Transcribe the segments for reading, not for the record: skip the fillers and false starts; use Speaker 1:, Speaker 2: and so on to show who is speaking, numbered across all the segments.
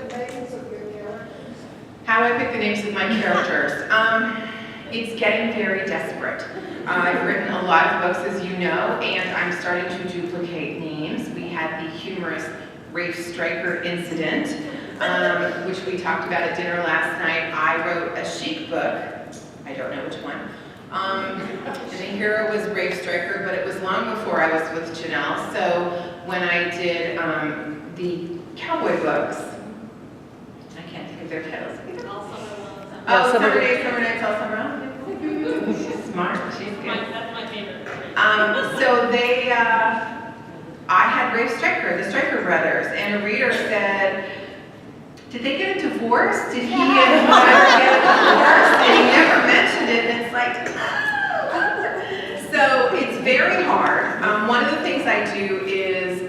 Speaker 1: the names of your characters?
Speaker 2: How I pick the names of my characters? It's getting very desperate. I've written a lot of books, as you know, and I'm starting to duplicate names. We had the humorous Rafe Stryker incident, which we talked about at dinner last night. I wrote a chic book. I don't know which one. And the hero was Rafe Stryker, but it was long before I was with Janelle. So when I did the cowboy books, I can't think of their titles. Oh, Summer Days, Summer Nights, All Summer Long. She's smart. She's good.
Speaker 3: That's my favorite.
Speaker 2: So they, I had Rafe Stryker, the Stryker brothers, and a reader said, did they get a divorce? Did he and his wife get a divorce? And he never mentioned it, and it's like, oh. So it's very hard. One of the things I do is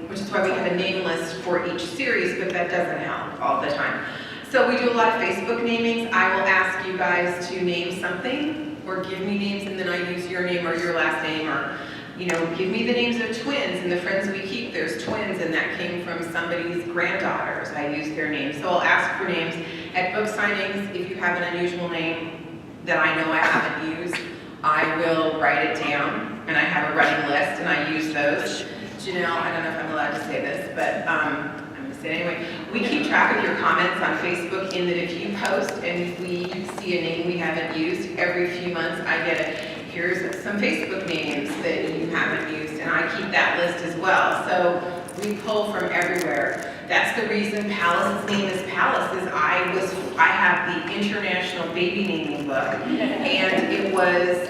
Speaker 2: which is why we have a name list for each series, but that doesn't help all the time. So we do a lot of Facebook namings. I will ask you guys to name something, or give me names, and then I use your name or your last name, or give me the names of twins. And the Friends We Keep, there's twins, and that came from somebody's granddaughters. I use their names. So I'll ask for names. At book signings, if you have an unusual name that I know I haven't used, I will write it down, and I have a running list, and I use those. Janelle, I don't know if I'm allowed to say this, but I'm going to say it anyway. We keep track of your comments on Facebook, in that if you post and we see a name we haven't used, every few months I get here's some Facebook names that you haven't used, and I keep that list as well. So we pull from everywhere. That's the reason Palace's name is Palace, is I have the International Baby Naming Book, and it was,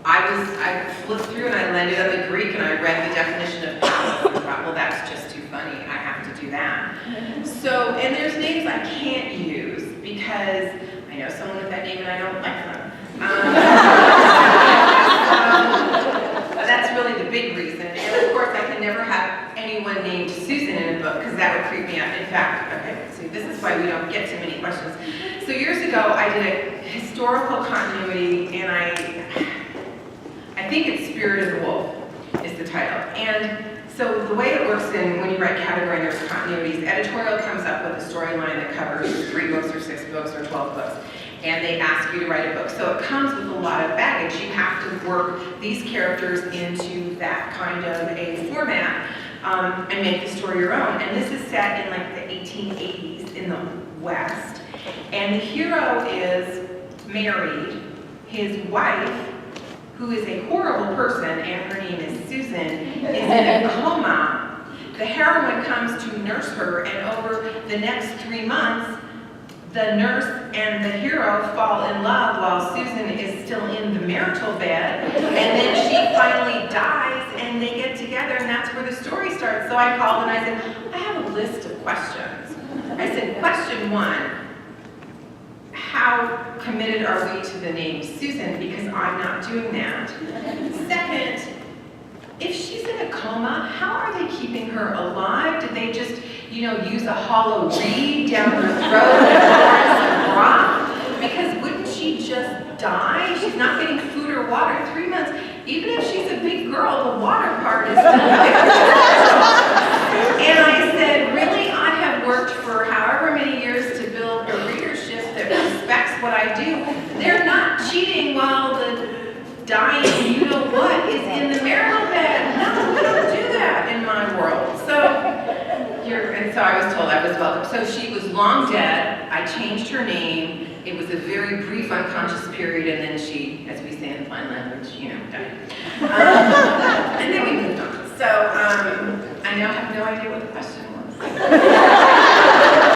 Speaker 2: I flipped through and I landed on the Greek, and I read the definition of palace and thought, well, that's just too funny. I have to do that. So, and there's names I can't use because I know someone with that name and I don't like them. That's really the big reason. And of course, I can never have anyone named Susan in a book because that would creep me out. In fact, okay, see, this is why we don't get too many questions. So years ago, I did a historical continuity, and I think it's Spirit of the Wolf is the title. And so the way it works when you write category and there's continuities, editorial comes up with a storyline that covers 3 books or 6 books or 12 books. And they ask you to write a book. So it comes with a lot of baggage. You have to work these characters into that kind of a format and make the story your own. And this is set in like the 1880s in the West. And the hero is married. His wife, who is a horrible person, and her name is Susan, is in a coma. The heroine comes to nurse her, and over the next 3 months, the nurse and the hero fall in love while Susan is still in the marital bed, and then she finally dies, and they get together, and that's where the story starts. So I called and I said, I have a list of questions. I said, question 1, how committed are we to the name Susan? Because I'm not doing that. Second, if she's in a coma, how are they keeping her alive? Did they just, use a hollow reed down her throat and pour some broth? Because wouldn't she just die? She's not getting food or water 3 months. Even if she's a big girl, the water part is still there. And I said, really? I have worked for however many years to build a readership that respects what I do. They're not cheating while the dying you-know-what is in the marital bed. No, we don't do that in my world. And so I was told I was welcome. So she was long dead. I changed her name. It was a very brief unconscious period, and then she, as we say in fine language, died. And then we moved on. So I now have no idea what the question was.